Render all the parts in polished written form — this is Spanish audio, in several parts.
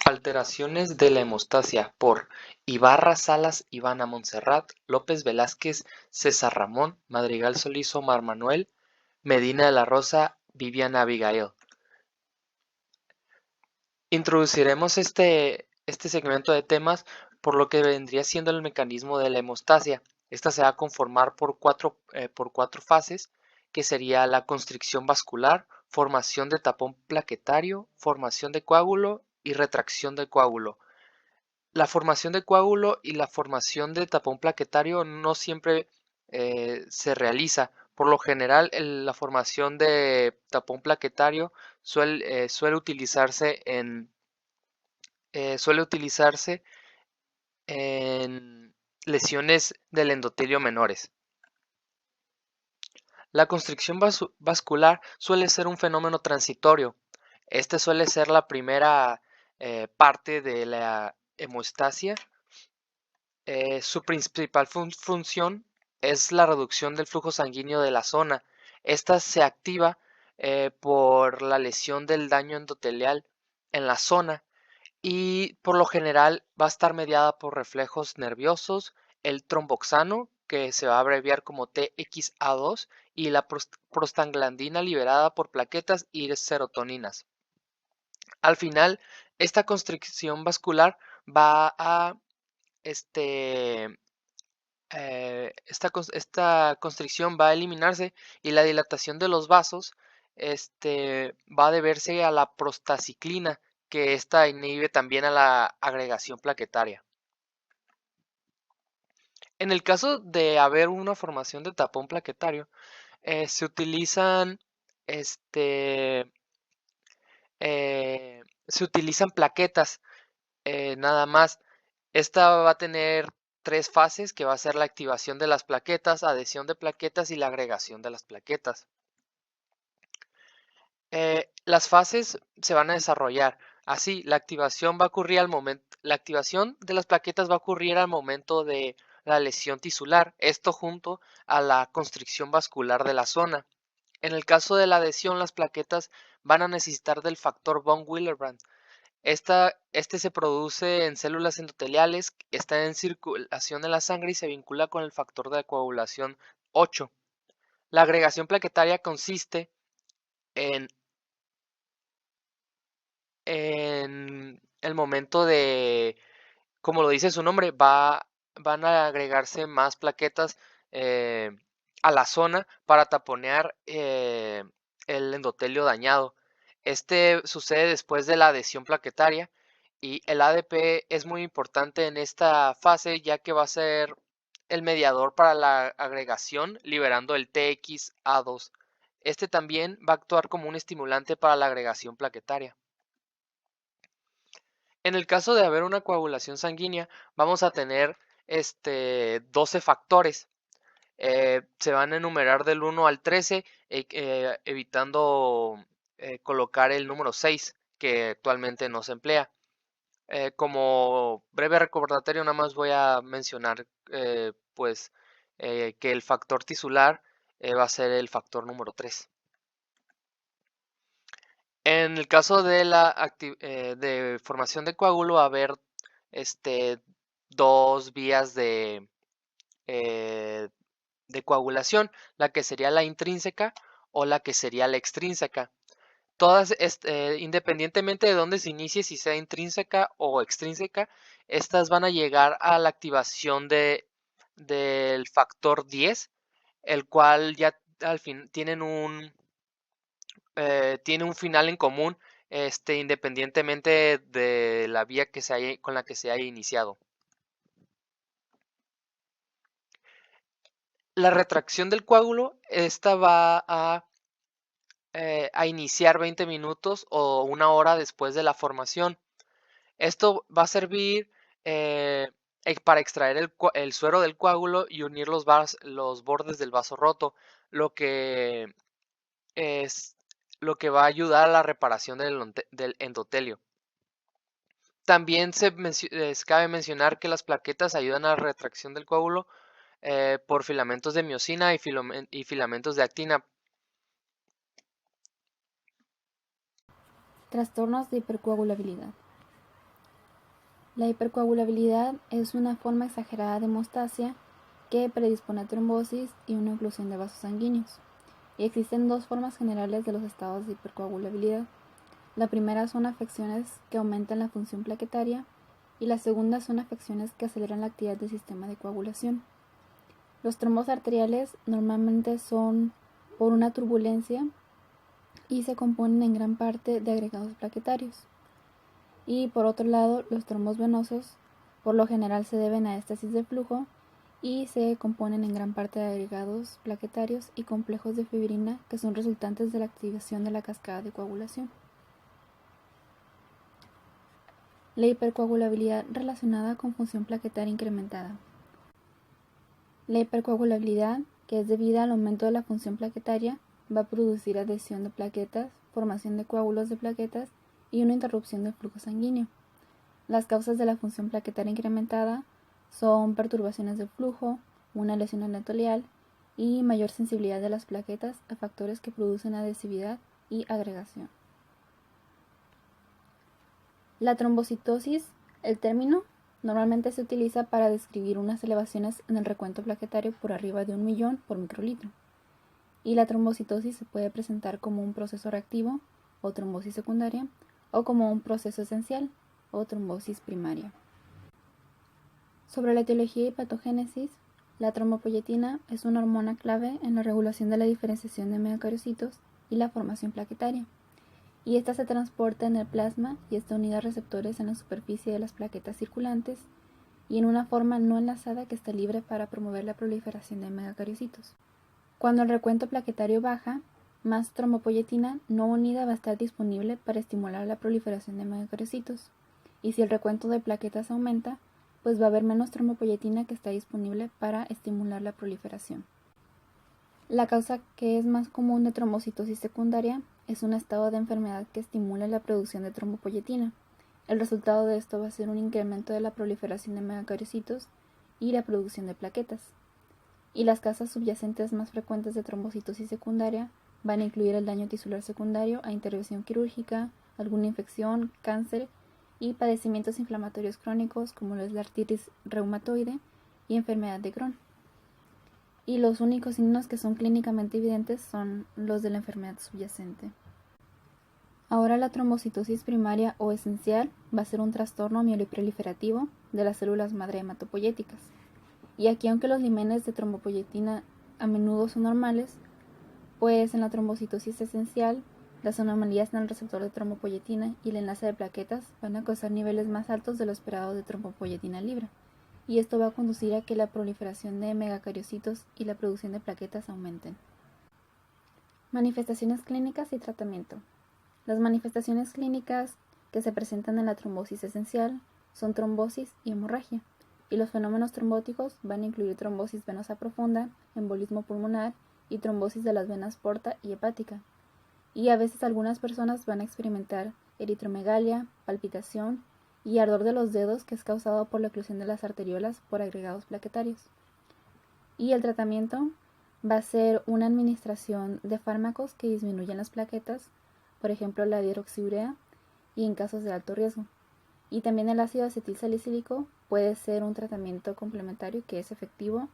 Alteraciones de la hemostasia por Ibarra Salas Ivana Montserrat, López Velázquez César Ramón, Madrigal Solís Omar Manuel, Medina de la Rosa Viviana Abigail. Introduciremos este segmento de temas por lo que vendría siendo el mecanismo de la hemostasia. Esta se va a conformar por cuatro fases, que sería la constricción vascular, formación de tapón plaquetario, formación de coágulo y retracción del coágulo. La formación de coágulo y la formación de tapón plaquetario no siempre se realiza. Por lo general, la formación de tapón plaquetario suele utilizarse en lesiones del endotelio menores. La constricción vascular suele ser un fenómeno transitorio. Este suele ser la primera parte de la hemostasia. Su principal función es la reducción del flujo sanguíneo de la zona. Esta se activa por la lesión del daño endotelial en la zona y por lo general va a estar mediada por reflejos nerviosos, el tromboxano, que se va a abreviar como TXA2, y la prostaglandina liberada por plaquetas y serotoninas. Al final, esta constricción vascular va a este, esta constricción va a eliminarse y la dilatación de los vasos va a deberse a la prostaciclina, que esta inhibe también a la agregación plaquetaria. En el caso de haber una formación de tapón plaquetario, se utilizan este, se utilizan plaquetas nada más. Esta va a tener tres fases, que va a ser la activación de las plaquetas, adhesión de plaquetas y la agregación de las plaquetas. Las fases se van a desarrollar así. La activación de las plaquetas va a ocurrir al momento de la lesión tisular, esto junto a la constricción vascular de la zona. En el caso de la adhesión, las plaquetas van a necesitar del factor von Willebrand. Este se produce en células endoteliales, está en circulación en la sangre y se vincula con el factor de coagulación 8. La agregación plaquetaria consiste en, en el momento de, como lo dice su nombre, van a agregarse más plaquetas eh, a la zona para taponear el endotelio dañado. Este sucede después de la adhesión plaquetaria y el ADP es muy importante en esta fase, ya que va a ser el mediador para la agregación, liberando el TXA2. Este también va a actuar como un estimulante para la agregación plaquetaria. En el caso de haber una coagulación sanguínea, vamos a tener 12 factores. Se van a enumerar del 1 al 13, evitando colocar el número 6, que actualmente no se emplea. Como breve recordatorio, nada más voy a mencionar que el factor tisular va a ser el factor número 3. En el caso de de formación de coágulo, va a haber este, dos vías eh, de coagulación, la que sería la intrínseca o la que sería la extrínseca. Todas, independientemente de dónde se inicie, si sea intrínseca o extrínseca, estas van a llegar a la activación del factor 10, el cual ya al fin tiene un final en común, independientemente de la vía con la que se haya iniciado. La retracción del coágulo, esta va a iniciar 20 minutos o una hora después de la formación. Esto va a servir para extraer el suero del coágulo y unir los bordes del vaso roto, lo que es lo que va a ayudar a la reparación del endotelio. También cabe mencionar que las plaquetas ayudan a la retracción del coágulo por filamentos de miosina y filamentos de actina. Trastornos de hipercoagulabilidad. La hipercoagulabilidad es una forma exagerada de hemostasia que predispone a trombosis y una oclusión de vasos sanguíneos. Y existen dos formas generales de los estados de hipercoagulabilidad. La primera son afecciones que aumentan la función plaquetaria y la segunda son afecciones que aceleran la actividad del sistema de coagulación. Los trombos arteriales normalmente son por una turbulencia y se componen en gran parte de agregados plaquetarios. Y por otro lado, los trombos venosos por lo general se deben a éstasis de flujo y se componen en gran parte de agregados plaquetarios y complejos de fibrina que son resultantes de la activación de la cascada de coagulación. La hipercoagulabilidad relacionada con función plaquetaria incrementada. La hipercoagulabilidad, que es debida al aumento de la función plaquetaria, va a producir adhesión de plaquetas, formación de coágulos de plaquetas y una interrupción del flujo sanguíneo. Las causas de la función plaquetaria incrementada son perturbaciones del flujo, una lesión endotelial y mayor sensibilidad de las plaquetas a factores que producen adhesividad y agregación. La trombocitosis, el término, normalmente se utiliza para describir unas elevaciones en el recuento plaquetario por arriba de 1 millón por microlitro. Y la trombocitosis se puede presentar como un proceso reactivo o trombosis secundaria o como un proceso esencial o trombosis primaria. Sobre la etiología y patogénesis, la trombopoyetina es una hormona clave en la regulación de la diferenciación de megacariocitos y la formación plaquetaria, y esta se transporta en el plasma y está unida a receptores en la superficie de las plaquetas circulantes y en una forma no enlazada que está libre para promover la proliferación de megacariocitos. Cuando el recuento plaquetario baja, más trombopoyetina no unida va a estar disponible para estimular la proliferación de megacariocitos, y si el recuento de plaquetas aumenta, pues va a haber menos trombopoyetina que está disponible para estimular la proliferación. La causa que es más común de trombocitosis secundaria es un estado de enfermedad que estimula la producción de trombopoyetina. El resultado de esto va a ser un incremento de la proliferación de megacariocitos y la producción de plaquetas. Y las causas subyacentes más frecuentes de trombocitosis secundaria van a incluir el daño tisular secundario a intervención quirúrgica, alguna infección, cáncer y padecimientos inflamatorios crónicos como lo es la artritis reumatoide y enfermedad de Crohn. Y los únicos signos que son clínicamente evidentes son los de la enfermedad subyacente. Ahora la trombocitosis primaria o esencial va a ser un trastorno mieloproliferativo de las células madre hematopoyéticas. Y aquí, aunque los límenes de trombopoyetina a menudo son normales, pues en la trombocitosis esencial las anomalías en el receptor de trombopoyetina y el enlace de plaquetas van a causar niveles más altos de lo esperado de trombopoyetina libre, y esto va a conducir a que la proliferación de megacariocitos y la producción de plaquetas aumenten. Manifestaciones clínicas y tratamiento. Las manifestaciones clínicas que se presentan en la trombosis esencial son trombosis y hemorragia, y los fenómenos trombóticos van a incluir trombosis venosa profunda, embolismo pulmonar y trombosis de las venas porta y hepática. Y a veces algunas personas van a experimentar eritromegalia, palpitación y ardor de los dedos que es causado por la oclusión de las arteriolas por agregados plaquetarios. Y el tratamiento va a ser una administración de fármacos que disminuyen las plaquetas, por ejemplo la hidroxiurea, y en casos de alto riesgo. Y también el ácido acetilsalicílico puede ser un tratamiento complementario que es efectivo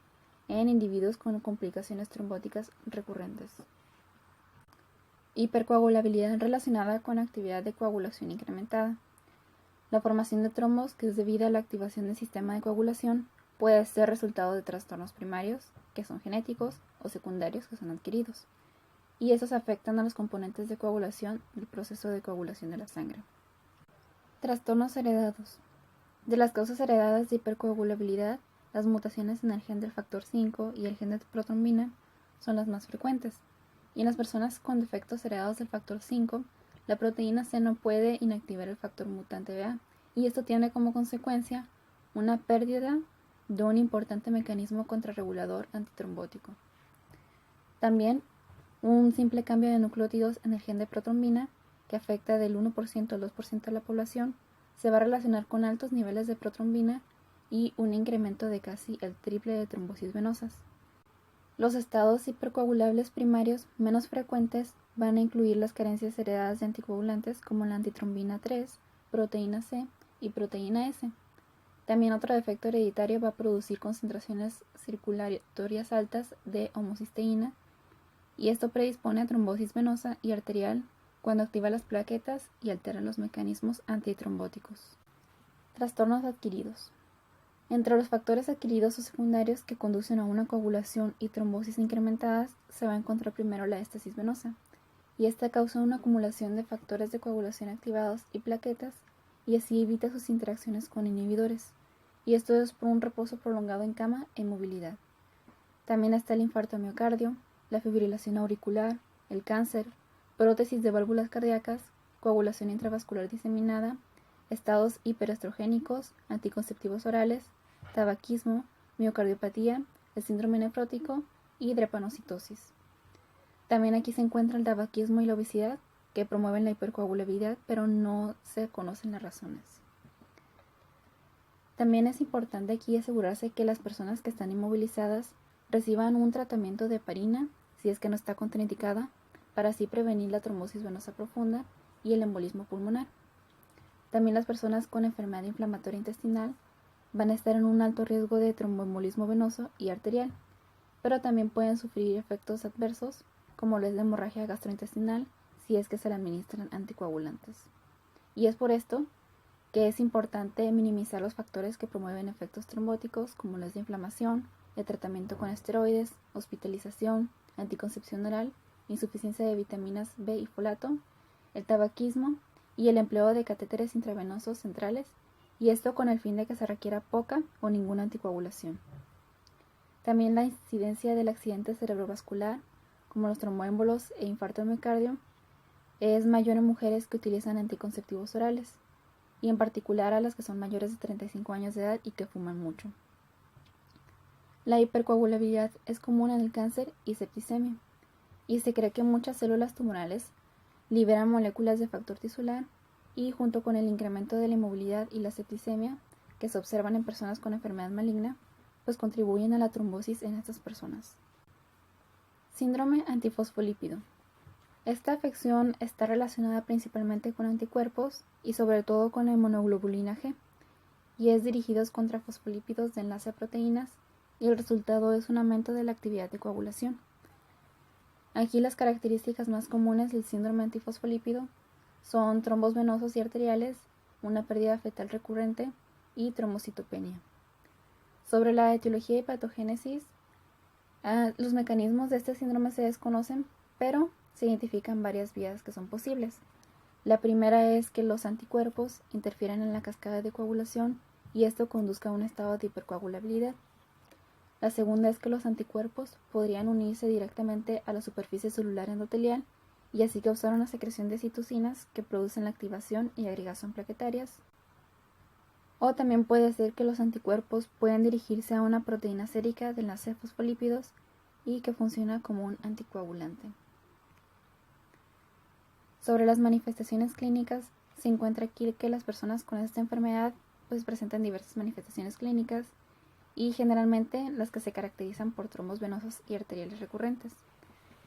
en individuos con complicaciones trombóticas recurrentes. Hipercoagulabilidad relacionada con actividad de coagulación incrementada. La formación de trombos, que es debida a la activación del sistema de coagulación, puede ser resultado de trastornos primarios, que son genéticos, o secundarios, que son adquiridos, y esos afectan a los componentes de coagulación del proceso de coagulación de la sangre. Trastornos heredados. De las causas heredadas de hipercoagulabilidad, las mutaciones en el gen del factor 5 y el gen de protrombina son las más frecuentes. Y en las personas con defectos heredados del factor 5, la proteína C no puede inactivar el factor mutante BA, y esto tiene como consecuencia una pérdida de un importante mecanismo contrarregulador antitrombótico. También un simple cambio de nucleótidos en el gen de protrombina, que afecta del 1% al 2% de la población, se va a relacionar con altos niveles de protrombina y un incremento de casi el triple de trombosis venosas. Los estados hipercoagulables primarios menos frecuentes van a incluir las carencias heredadas de anticoagulantes como la antitrombina 3, proteína C y proteína S, También otro defecto hereditario va a producir concentraciones circulatorias altas de homocisteína, y esto predispone a trombosis venosa y arterial cuando activa las plaquetas y altera los mecanismos antitrombóticos. Trastornos adquiridos. Entre los factores adquiridos o secundarios que conducen a una coagulación y trombosis incrementadas se va a encontrar primero la éstasis venosa, y esta causa una acumulación de factores de coagulación activados y plaquetas, y así evita sus interacciones con inhibidores, y esto es por un reposo prolongado en cama e inmovilidad. También está el infarto de miocardio, la fibrilación auricular, el cáncer, prótesis de válvulas cardíacas, coagulación intravascular diseminada, estados hiperestrogénicos, anticonceptivos orales, tabaquismo, miocardiopatía, el síndrome nefrótico y drepanocitosis. También aquí se encuentra el tabaquismo y la obesidad, que promueven la hipercoagulabilidad, pero no se conocen las razones. También es importante aquí asegurarse que las personas que están inmovilizadas reciban un tratamiento de heparina, si es que no está contraindicada, para así prevenir la trombosis venosa profunda y el embolismo pulmonar. También las personas con enfermedad inflamatoria intestinal van a estar en un alto riesgo de tromboembolismo venoso y arterial, pero también pueden sufrir efectos adversos como lo es la hemorragia gastrointestinal si es que se le administran anticoagulantes. Y es por esto que es importante minimizar los factores que promueven efectos trombóticos como los de inflamación, el tratamiento con esteroides, hospitalización, anticoncepción oral, insuficiencia de vitaminas B y folato, el tabaquismo y el empleo de catéteres intravenosos centrales, y esto con el fin de que se requiera poca o ninguna anticoagulación. También la incidencia del accidente cerebrovascular, como los tromboémbolos e infarto de miocardio, es mayor en mujeres que utilizan anticonceptivos orales, y en particular a las que son mayores de 35 años de edad y que fuman mucho. La hipercoagulabilidad es común en el cáncer y septicemia, y se cree que muchas células tumorales liberan moléculas de factor tisular, y junto con el incremento de la inmovilidad y la septicemia que se observan en personas con enfermedad maligna, pues contribuyen a la trombosis en estas personas. Síndrome antifosfolípido. Esta afección está relacionada principalmente con anticuerpos y sobre todo con la inmunoglobulina G, y es dirigidos contra fosfolípidos de enlace a proteínas, y el resultado es un aumento de la actividad de coagulación. Aquí las características más comunes del síndrome antifosfolípido son trombos venosos y arteriales, una pérdida fetal recurrente y trombocitopenia. Sobre la etiología y patogénesis, los mecanismos de este síndrome se desconocen, pero se identifican varias vías que son posibles. La primera es que los anticuerpos interfieren en la cascada de coagulación y esto conduzca a un estado de hipercoagulabilidad. La segunda es que los anticuerpos podrían unirse directamente a la superficie celular endotelial y así causar una secreción de citocinas que producen la activación y agregación plaquetarias. O también puede ser que los anticuerpos pueden dirigirse a una proteína sérica de enlace de fosfolípidos y que funciona como un anticoagulante. Sobre las manifestaciones clínicas, se encuentra aquí que las personas con esta enfermedad pues presentan diversas manifestaciones clínicas y generalmente las que se caracterizan por trombos venosos y arteriales recurrentes.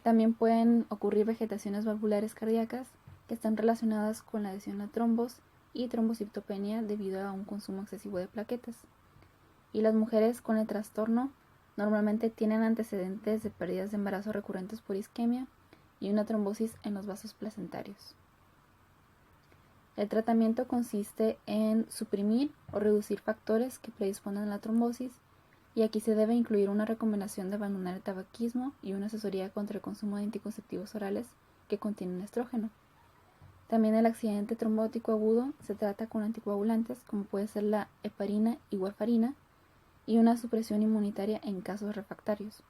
También pueden ocurrir vegetaciones valvulares cardíacas que están relacionadas con la adhesión a trombos y trombocitopenia debido a un consumo excesivo de plaquetas. Y las mujeres con el trastorno normalmente tienen antecedentes de pérdidas de embarazo recurrentes por isquemia y una trombosis en los vasos placentarios. El tratamiento consiste en suprimir o reducir factores que predisponen a la trombosis, y aquí se debe incluir una recomendación de abandonar el tabaquismo y una asesoría contra el consumo de anticonceptivos orales que contienen estrógeno. También el accidente trombótico agudo se trata con anticoagulantes como puede ser la heparina y warfarina, y una supresión inmunitaria en casos refractarios.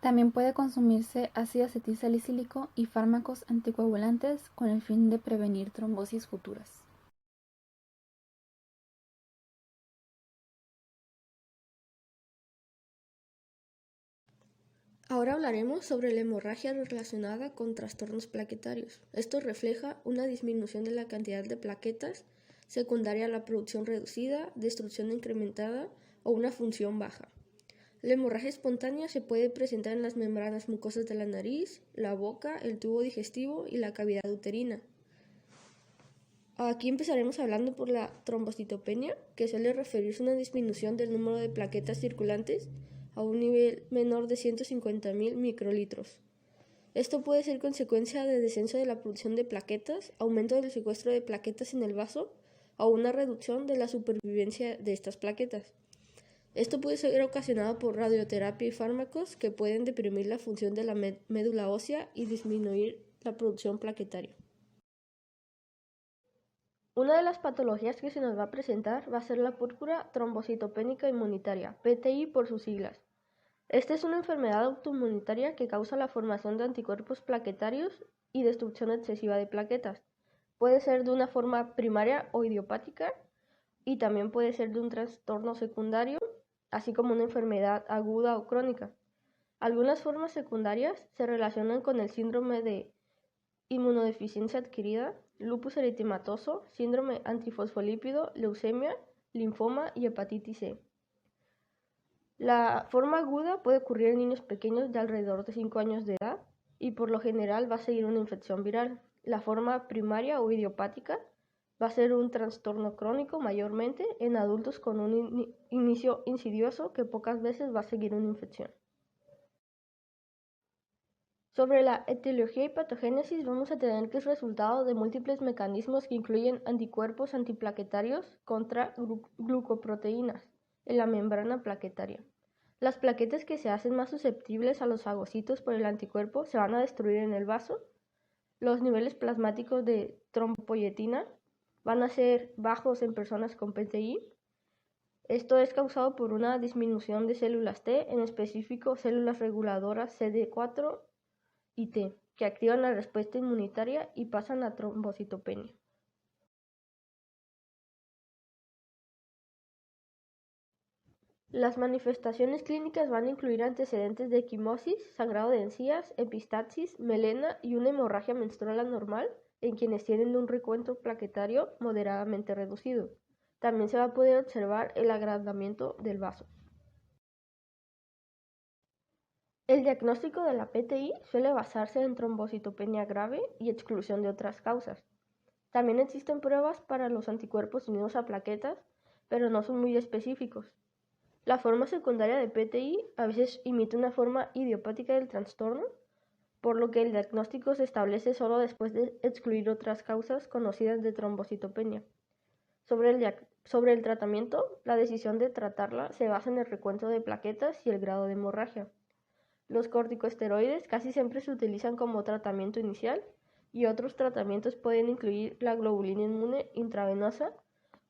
También puede consumirse ácido acetilsalicílico y fármacos anticoagulantes con el fin de prevenir trombosis futuras. Ahora hablaremos sobre la hemorragia relacionada con trastornos plaquetarios. Esto refleja una disminución de la cantidad de plaquetas secundaria a la producción reducida, destrucción incrementada o una función baja. La hemorragia espontánea se puede presentar en las membranas mucosas de la nariz, la boca, el tubo digestivo y la cavidad uterina. Aquí empezaremos hablando por la trombocitopenia, que suele referirse a una disminución del número de plaquetas circulantes a un nivel menor de 150.000 microlitros. Esto puede ser consecuencia de descenso de la producción de plaquetas, aumento del secuestro de plaquetas en el vaso o una reducción de la supervivencia de estas plaquetas. Esto puede ser ocasionado por radioterapia y fármacos que pueden deprimir la función de la médula ósea y disminuir la producción plaquetaria. Una de las patologías que se nos va a presentar va a ser la púrpura trombocitopénica inmunitaria, PTI por sus siglas. Esta es una enfermedad autoinmunitaria que causa la formación de anticuerpos plaquetarios y destrucción excesiva de plaquetas. Puede ser de una forma primaria o idiopática y también puede ser de un trastorno secundario, así como una enfermedad aguda o crónica. Algunas formas secundarias se relacionan con el síndrome de inmunodeficiencia adquirida, lupus eritematoso, síndrome antifosfolípido, leucemia, linfoma y hepatitis C. La forma aguda puede ocurrir en niños pequeños de alrededor de 5 años de edad y por lo general va a seguir una infección viral. La forma primaria o idiopática va a ser un trastorno crónico mayormente en adultos con un inicio insidioso que pocas veces va a seguir una infección. Sobre la etiología y patogénesis vamos a tener que es resultado de múltiples mecanismos que incluyen anticuerpos antiplaquetarios contra glucoproteínas en la membrana plaquetaria. Las plaquetas que se hacen más susceptibles a los fagocitos por el anticuerpo se van a destruir en el vaso. Los niveles plasmáticos de trombopoyetina van a ser bajos en personas con PTI. Esto es causado por una disminución de células T, en específico células reguladoras CD4 y T, que activan la respuesta inmunitaria y pasan a trombocitopenia. Las manifestaciones clínicas van a incluir antecedentes de equimosis, sangrado de encías, epistaxis, melena y una hemorragia menstrual anormal en quienes tienen un recuento plaquetario moderadamente reducido. También se va a poder observar el agrandamiento del vaso. El diagnóstico de la PTI suele basarse en trombocitopenia grave y exclusión de otras causas. También existen pruebas para los anticuerpos unidos a plaquetas, pero no son muy específicos. La forma secundaria de PTI a veces imita una forma idiopática del trastorno, por lo que el diagnóstico se establece solo después de excluir otras causas conocidas de trombocitopenia. Sobre el tratamiento, la decisión de tratarla se basa en el recuento de plaquetas y el grado de hemorragia. Los corticosteroides casi siempre se utilizan como tratamiento inicial y otros tratamientos pueden incluir la globulina inmune intravenosa,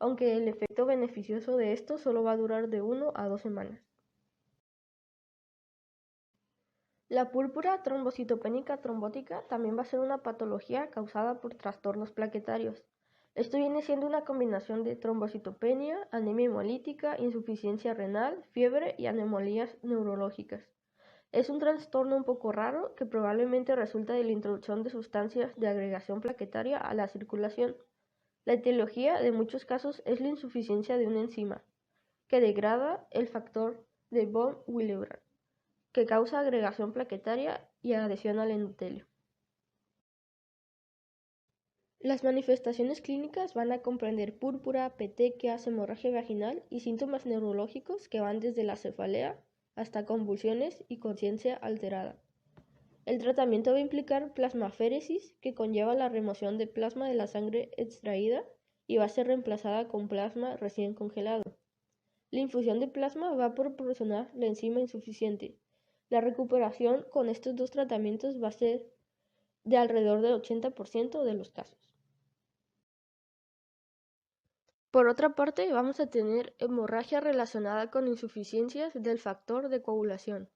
aunque el efecto beneficioso de esto solo va a durar de 1 a 2 semanas. La púrpura trombocitopénica trombótica también va a ser una patología causada por trastornos plaquetarios. Esto viene siendo una combinación de trombocitopenia, anemia hemolítica, insuficiencia renal, fiebre y anomalías neurológicas. Es un trastorno un poco raro que probablemente resulta de la introducción de sustancias de agregación plaquetaria a la circulación. La etiología de muchos casos es la insuficiencia de una enzima, que degrada el factor de von Willebrand, que causa agregación plaquetaria y adhesión al endotelio. Las manifestaciones clínicas van a comprender púrpura, petequias, hemorragia vaginal y síntomas neurológicos que van desde la cefalea hasta convulsiones y conciencia alterada. El tratamiento va a implicar plasmaféresis, que conlleva la remoción de plasma de la sangre extraída y va a ser reemplazada con plasma recién congelado. La infusión de plasma va a proporcionar la enzima insuficiente. La recuperación con estos dos tratamientos va a ser de alrededor del 80% de los casos. Por otra parte, vamos a tener hemorragia relacionada con insuficiencias del factor de coagulación.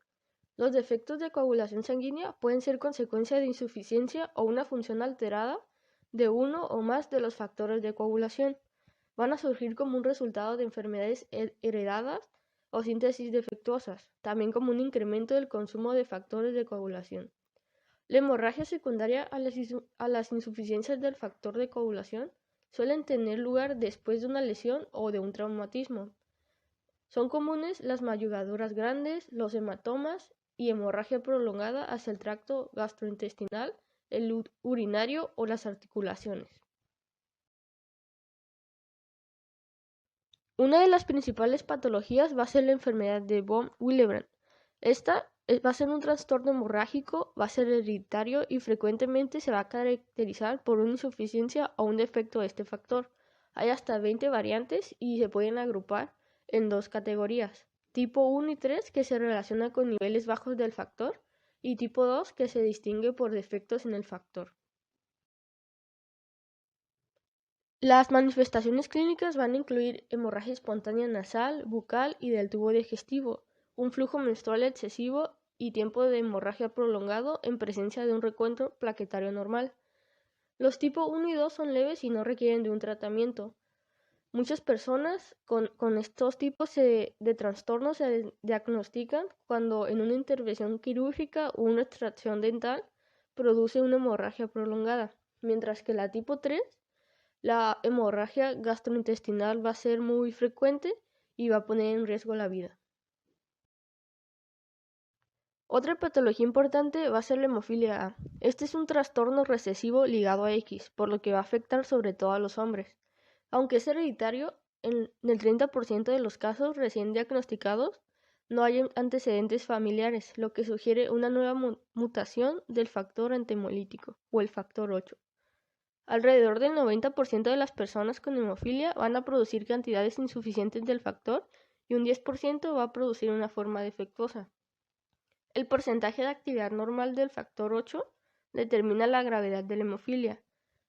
Los defectos de coagulación sanguínea pueden ser consecuencia de insuficiencia o una función alterada de uno o más de los factores de coagulación. Van a surgir como un resultado de enfermedades heredadas o síntesis defectuosas, también como un incremento del consumo de factores de coagulación. La hemorragia secundaria a las insuficiencias del factor de coagulación suelen tener lugar después de una lesión o de un traumatismo. Son comunes las mayugaduras grandes, los hematomas y hemorragia prolongada hacia el tracto gastrointestinal, el urinario o las articulaciones. Una de las principales patologías va a ser la enfermedad de von Willebrand. Esta va a ser un trastorno hemorrágico, va a ser hereditario y frecuentemente se va a caracterizar por una insuficiencia o un defecto de este factor. Hay hasta 20 variantes y se pueden agrupar en dos categorías: tipo 1 y 3, que se relaciona con niveles bajos del factor, y tipo 2, que se distingue por defectos en el factor. Las manifestaciones clínicas van a incluir hemorragia espontánea nasal, bucal y del tubo digestivo, un flujo menstrual excesivo y tiempo de hemorragia prolongado en presencia de un recuento plaquetario normal. Los tipo 1 y 2 son leves y no requieren de un tratamiento. Muchas personas con estos tipos de trastornos se diagnostican cuando en una intervención quirúrgica o una extracción dental produce una hemorragia prolongada, mientras que la tipo 3, la hemorragia gastrointestinal, va a ser muy frecuente y va a poner en riesgo la vida. Otra patología importante va a ser la hemofilia A. Este es un trastorno recesivo ligado a X, por lo que va a afectar sobre todo a los hombres. Aunque es hereditario, en el 30% de los casos recién diagnosticados no hay antecedentes familiares, lo que sugiere una nueva mutación del factor antihemolítico, o el factor 8. Alrededor del 90% de las personas con hemofilia van a producir cantidades insuficientes del factor y un 10% va a producir una forma defectuosa. El porcentaje de actividad normal del factor 8 determina la gravedad de la hemofilia,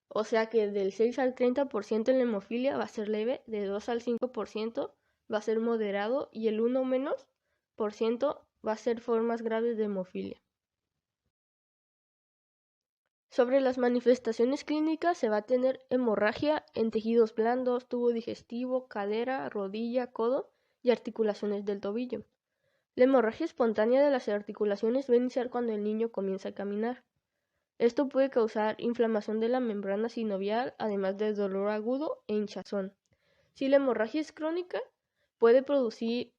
o sea que del 6 al 30% en la hemofilia va a ser leve, de 2 al 5% va a ser moderado y el 1 o menos por ciento va a ser formas graves de hemofilia. Sobre las manifestaciones clínicas se va a tener hemorragia en tejidos blandos, tubo digestivo, cadera, rodilla, codo y articulaciones del tobillo. La hemorragia espontánea de las articulaciones va a iniciar cuando el niño comienza a caminar. Esto puede causar inflamación de la membrana sinovial, además de dolor agudo e hinchazón. Si la hemorragia es crónica, puede producir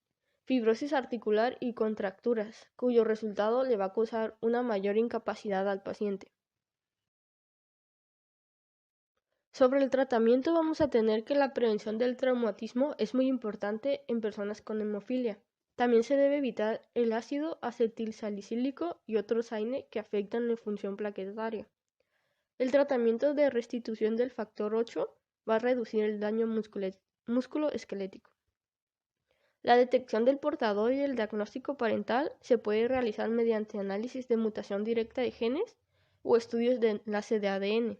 fibrosis articular y contracturas, cuyo resultado le va a causar una mayor incapacidad al paciente. Sobre el tratamiento vamos a tener que la prevención del traumatismo es muy importante en personas con hemofilia. También se debe evitar el ácido acetilsalicílico y otros AINE que afectan la función plaquetaria. El tratamiento de restitución del factor 8 va a reducir el daño musculoesquelético. La detección del portador y el diagnóstico parental se puede realizar mediante análisis de mutación directa de genes o estudios de enlace de ADN.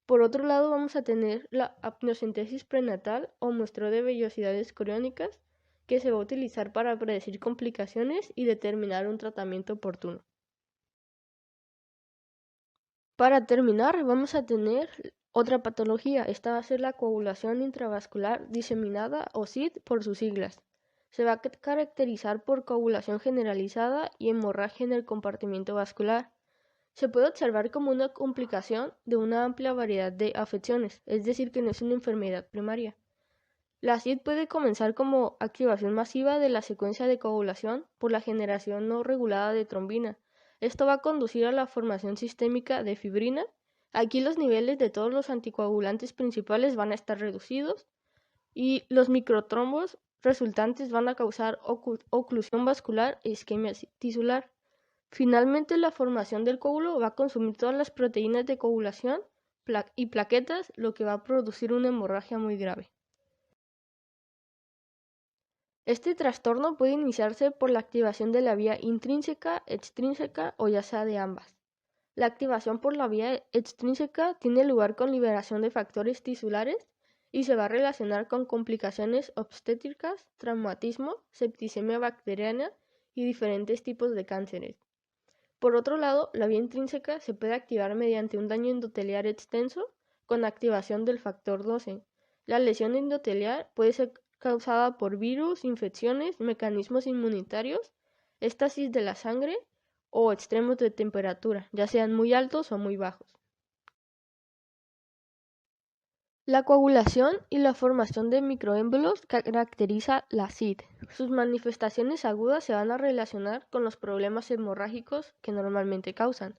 Por otro lado, vamos a tener la amniocentesis prenatal o muestreo de vellosidades coriónicas, que se va a utilizar para predecir complicaciones y determinar un tratamiento oportuno. Para terminar, vamos a tener otra patología. Esta va a ser la coagulación intravascular diseminada o SID por sus siglas. Se va a caracterizar por coagulación generalizada y hemorragia en el compartimento vascular. Se puede observar como una complicación de una amplia variedad de afecciones, es decir, que no es una enfermedad primaria. La SID puede comenzar como activación masiva de la secuencia de coagulación por la generación no regulada de trombina. Esto va a conducir a la formación sistémica de fibrina. Aquí los niveles de todos los anticoagulantes principales van a estar reducidos y los microtrombos resultantes van a causar oclusión vascular e isquemia tisular. Finalmente, la formación del coágulo va a consumir todas las proteínas de coagulación y plaquetas, lo que va a producir una hemorragia muy grave. Este trastorno puede iniciarse por la activación de la vía intrínseca, extrínseca o ya sea de ambas. La activación por la vía extrínseca tiene lugar con liberación de factores tisulares y se va a relacionar con complicaciones obstétricas, traumatismo, septicemia bacteriana y diferentes tipos de cánceres. Por otro lado, la vía intrínseca se puede activar mediante un daño endotelial extenso con activación del factor 12. La lesión endotelial puede ser causada por virus, infecciones, mecanismos inmunitarios, éstasis de la sangre o extremos de temperatura, ya sean muy altos o muy bajos. La coagulación y la formación de microémbolos caracteriza la SID. Sus manifestaciones agudas se van a relacionar con los problemas hemorrágicos que normalmente causan.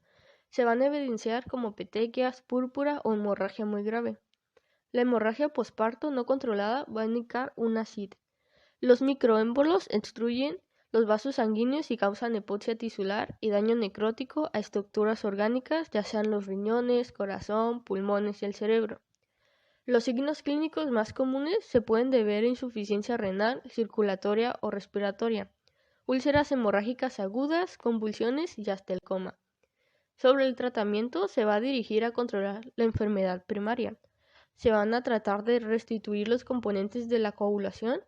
Se van a evidenciar como petequias, púrpura o hemorragia muy grave. La hemorragia posparto no controlada va a indicar una SID. Los microémbolos obstruyen los vasos sanguíneos y causan hipoxia tisular y daño necrótico a estructuras orgánicas, ya sean los riñones, corazón, pulmones y el cerebro. Los signos clínicos más comunes se pueden deber a insuficiencia renal, circulatoria o respiratoria, úlceras hemorrágicas agudas, convulsiones y hasta el coma. Sobre el tratamiento se va a dirigir a controlar la enfermedad primaria. Se van a tratar de restituir los componentes de la coagulación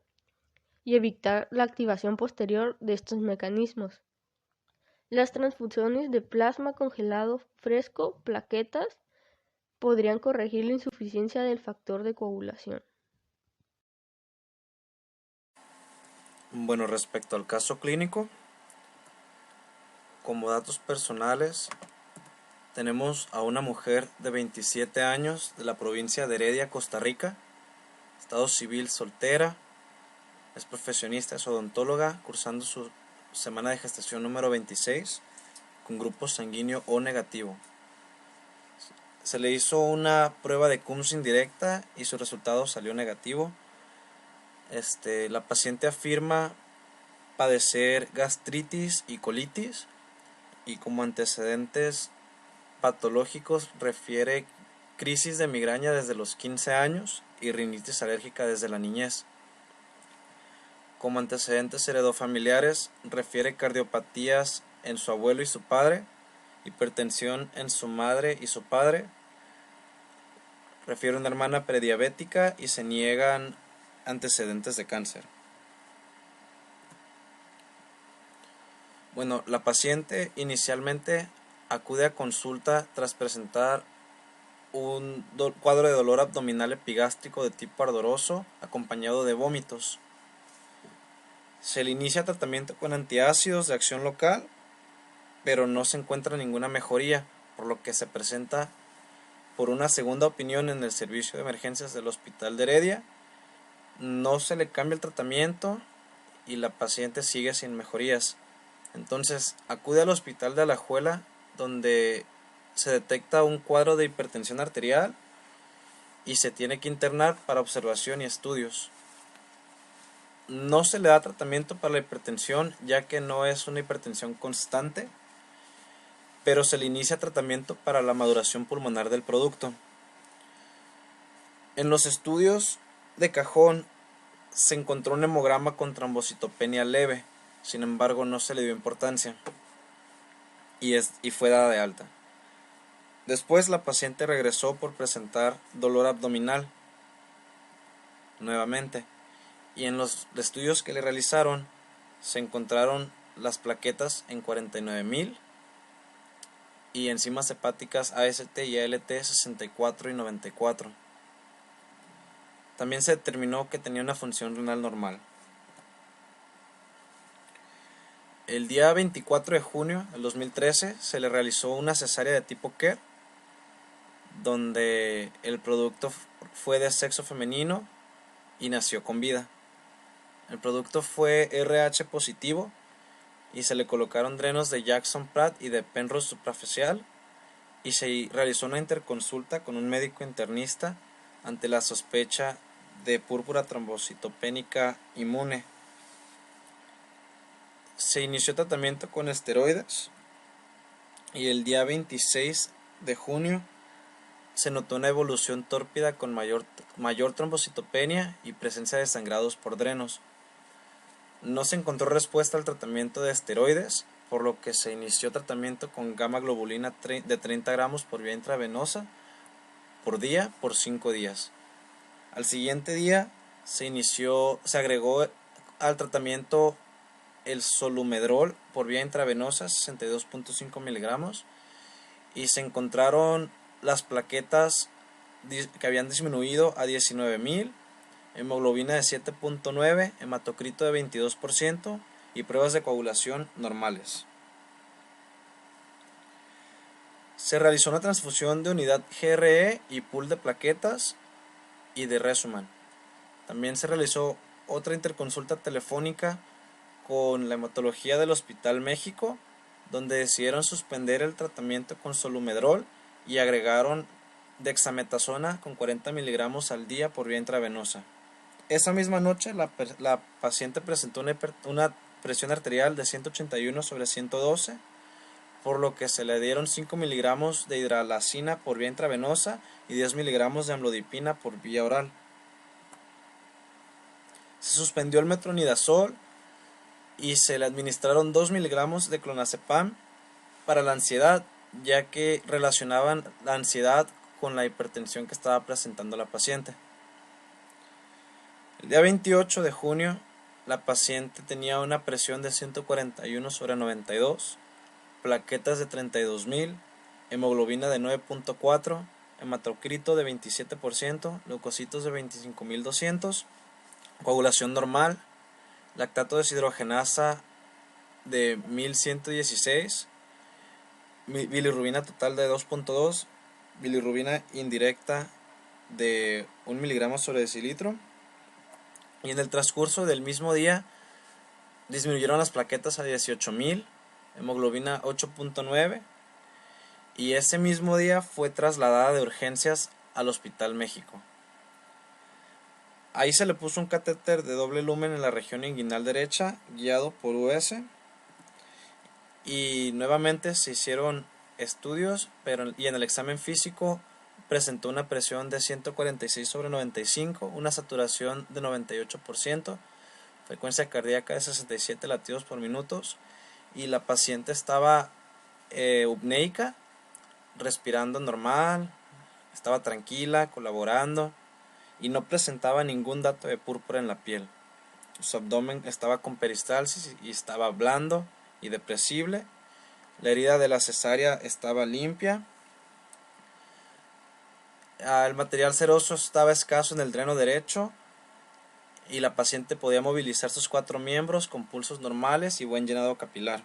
y evitar la activación posterior de estos mecanismos. Las transfusiones de plasma congelado fresco, plaquetas, podrían corregir la insuficiencia del factor de coagulación. Bueno, respecto al caso clínico, como datos personales, tenemos a una mujer de 27 años de la provincia de Heredia, Costa Rica, estado civil soltera, es profesionista, es odontóloga, cursando su semana de gestación número 26, con grupo sanguíneo O negativo. Se le hizo una prueba de Coombs indirecta y su resultado salió negativo. La paciente afirma padecer gastritis y colitis, y como antecedentes patológicos refiere crisis de migraña desde los 15 años y rinitis alérgica desde la niñez. Como antecedentes heredofamiliares refiere cardiopatías en su abuelo y su padre, hipertensión en su madre y su padre, refiere una hermana prediabética y se niegan antecedentes de cáncer. Bueno, la paciente inicialmente acude a consulta tras presentar un cuadro de dolor abdominal epigástrico de tipo ardoroso acompañado de vómitos. Se le inicia tratamiento con antiácidos de acción local, pero no se encuentra ninguna mejoría, por lo que se presenta por una segunda opinión en el servicio de emergencias del Hospital de Heredia. No se le cambia el tratamiento y la paciente sigue sin mejorías. Entonces acude al Hospital de Alajuela, donde se detecta un cuadro de hipertensión arterial y se tiene que internar para observación y estudios. No se le da tratamiento para la hipertensión, ya que no es una hipertensión constante, pero se le inicia tratamiento para la maduración pulmonar del producto. En los estudios de cajón se encontró un hemograma con trombocitopenia leve, sin embargo no se le dio importancia y fue dada de alta. Después la paciente regresó por presentar dolor abdominal nuevamente, y en los estudios que le realizaron se encontraron las plaquetas en 49,000 y enzimas hepáticas AST y ALT 64 y 94. También se determinó que tenía una función renal normal. El día 24 de junio del 2013 se le realizó una cesárea de tipo Kerr, donde el producto fue de sexo femenino y nació con vida. El producto fue RH positivo y se le colocaron drenos de Jackson Pratt y de Penrose suprafacial, y se realizó una interconsulta con un médico internista ante la sospecha de púrpura trombocitopénica inmune. Se inició tratamiento con esteroides y el día 26 de junio se notó una evolución tórpida con mayor trombocitopenia y presencia de sangrados por drenos. No se encontró respuesta al tratamiento de esteroides, por lo que se inició tratamiento con gamma globulina de 30 gramos por vía intravenosa por día por 5 días. Al siguiente día se agregó al tratamiento el Solumedrol por vía intravenosa 62.5 miligramos, y se encontraron las plaquetas que habían disminuido a 19,000, hemoglobina de 7.9, hematocrito de 22% y pruebas de coagulación normales. Se realizó una transfusión de unidad GRE y pool de plaquetas y de Resuman. También se realizó otra interconsulta telefónica con la hematología del Hospital México, donde decidieron suspender el tratamiento con Solumedrol y agregaron dexametasona con 40 miligramos al día por vía intravenosa. Esa misma noche la paciente presentó una presión arterial de 181/112, por lo que se le dieron 5 miligramos de hidralazina por vía intravenosa y 10 miligramos de amlodipina por vía oral. Se suspendió el metronidazol y se le administraron 2 miligramos de clonazepam para la ansiedad, ya que relacionaban la ansiedad con la hipertensión que estaba presentando la paciente. El día 28 de junio, la paciente tenía una presión de 141/92, plaquetas de 32.000, hemoglobina de 9.4, hematocrito de 27%, leucocitos de 25.200, coagulación normal, lactato deshidrogenasa de 1116, bilirrubina total de 2.2, bilirrubina indirecta de 1 miligramo sobre decilitro. Y en el transcurso del mismo día disminuyeron las plaquetas a 18.000, hemoglobina 8.9, y ese mismo día fue trasladada de urgencias al Hospital México. Ahí se le puso un catéter de doble lumen en la región inguinal derecha, guiado por US, y nuevamente se hicieron estudios, y en el examen físico presentó una presión de 146/95, una saturación de 98%, frecuencia cardíaca de 67 latidos por minuto, y la paciente estaba eupneica, respirando normal, estaba tranquila, colaborando, y no presentaba ningún dato de púrpura en la piel. Su abdomen estaba con peristalsis y estaba blando y depresible. La herida de la cesárea estaba limpia. El material seroso estaba escaso en el dreno derecho y la paciente podía movilizar sus 4 miembros con pulsos normales y buen llenado capilar.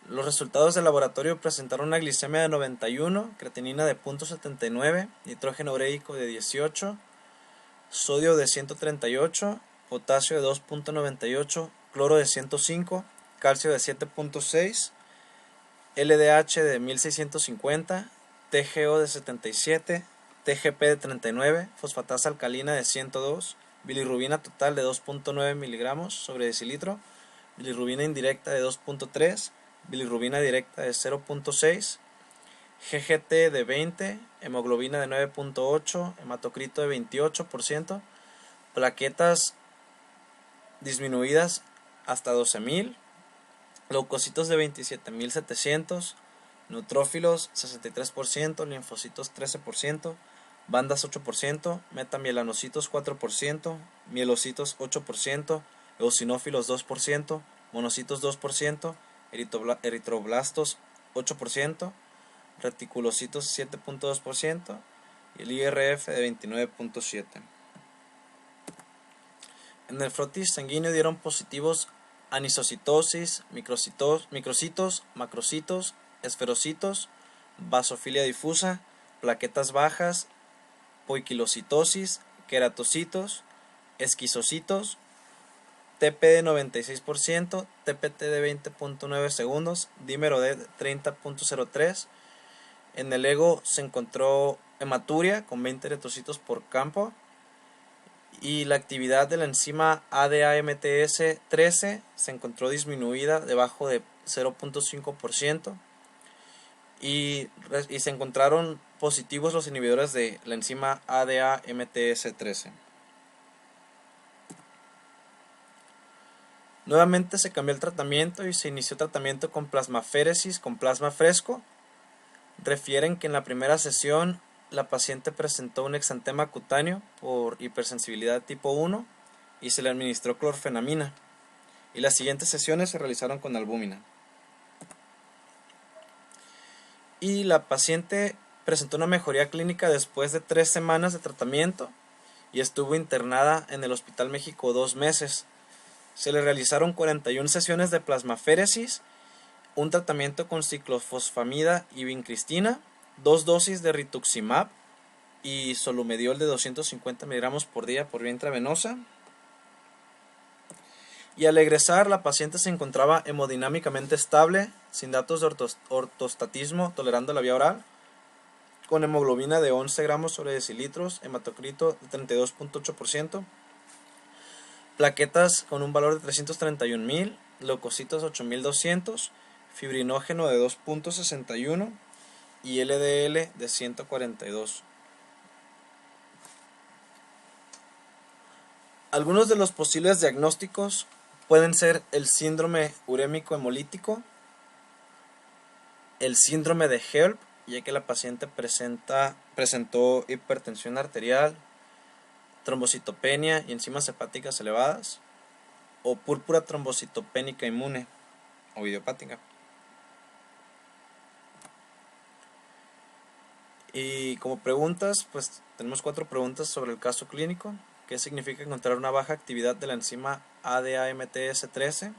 Los resultados del laboratorio presentaron una glicemia de 91, creatinina de 0.79, nitrógeno ureico de 18, sodio de 138, potasio de 2.98, cloro de 105, calcio de 7.6, LDH de 1650, TGO de 77, TGP de 39, fosfatasa alcalina de 102, bilirrubina total de 2.9 miligramos sobre decilitro, bilirrubina indirecta de 2.3, bilirrubina directa de 0.6, GGT de 20, hemoglobina de 9.8, hematocrito de 28%, plaquetas disminuidas hasta 12.000, leucocitos de 27.700, neutrófilos 63%, linfocitos 13%, bandas 8%, metamilanocitos 4%, mielocitos 8%, eosinófilos 2%, monocitos 2%, eritroblastos 8%, reticulocitos 7.2% y el IRF de 29.7%. En el frotis sanguíneo dieron positivos anisocitosis, microcitos, macrocitos, esferocitos, basofilia difusa, plaquetas bajas, poiquilocitosis, queratocitos, esquizocitos, TP de 96%, TPT de 20.9 segundos, dímero de 30.03. En el ego se encontró hematuria con 20 eritrocitos por campo, y la actividad de la enzima ADAMTS 13 se encontró disminuida debajo de 0.5%, y se encontraron positivos los inhibidores de la enzima ADAMTS 13. Nuevamente se cambió el tratamiento y se inició tratamiento con plasmaféresis con plasma fresco. Refieren que en la primera sesión la paciente presentó un exantema cutáneo por hipersensibilidad tipo 1 y se le administró clorfenamina, y las siguientes sesiones se realizaron con albúmina. Y la paciente presentó una mejoría clínica después de 3 semanas de tratamiento y estuvo internada en el Hospital México 2 meses. Se le realizaron 41 sesiones de plasmaféresis, un tratamiento con ciclofosfamida y vincristina, 2 dosis de rituximab y solumediol de 250 miligramos por día por vía intravenosa. Y al egresar, la paciente se encontraba hemodinámicamente estable, sin datos de ortostatismo, tolerando la vía oral, con hemoglobina de 11 gramos sobre decilitros, hematocrito de 32.8%, plaquetas con un valor de 331.000, leucocitos 8.200, fibrinógeno de 2.61 y LDL de 142. Algunos de los posibles diagnósticos pueden ser el síndrome urémico hemolítico, el síndrome de HELP, ya que la paciente presentó hipertensión arterial, trombocitopenia y enzimas hepáticas elevadas, o púrpura trombocitopénica inmune o idiopática. Y como preguntas, pues tenemos 4 preguntas sobre el caso clínico. ¿Qué significa encontrar una baja actividad de la enzima ADAMTS13?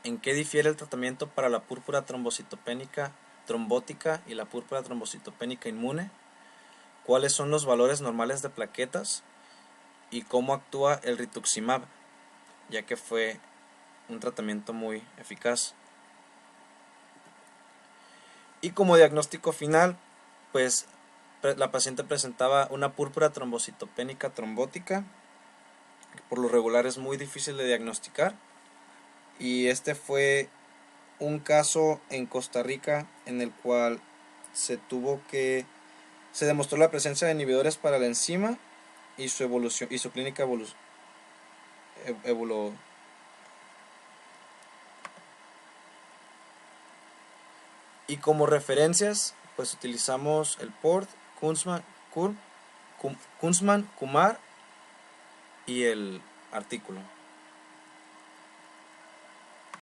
¿En qué difiere el tratamiento para la púrpura trombocitopénica trombótica y la púrpura trombocitopénica inmune? ¿Cuáles son los valores normales de plaquetas? ¿Y cómo actúa el rituximab, ya que fue un tratamiento muy eficaz? Y como diagnóstico final, pues la paciente presentaba una púrpura trombocitopénica trombótica, que por lo regular es muy difícil de diagnosticar, y este fue un caso en Costa Rica en el cual se demostró la presencia de inhibidores para la enzima y su evolución y su clínica y como referencias pues utilizamos el PORT, Kunzman, Kumar y el artículo.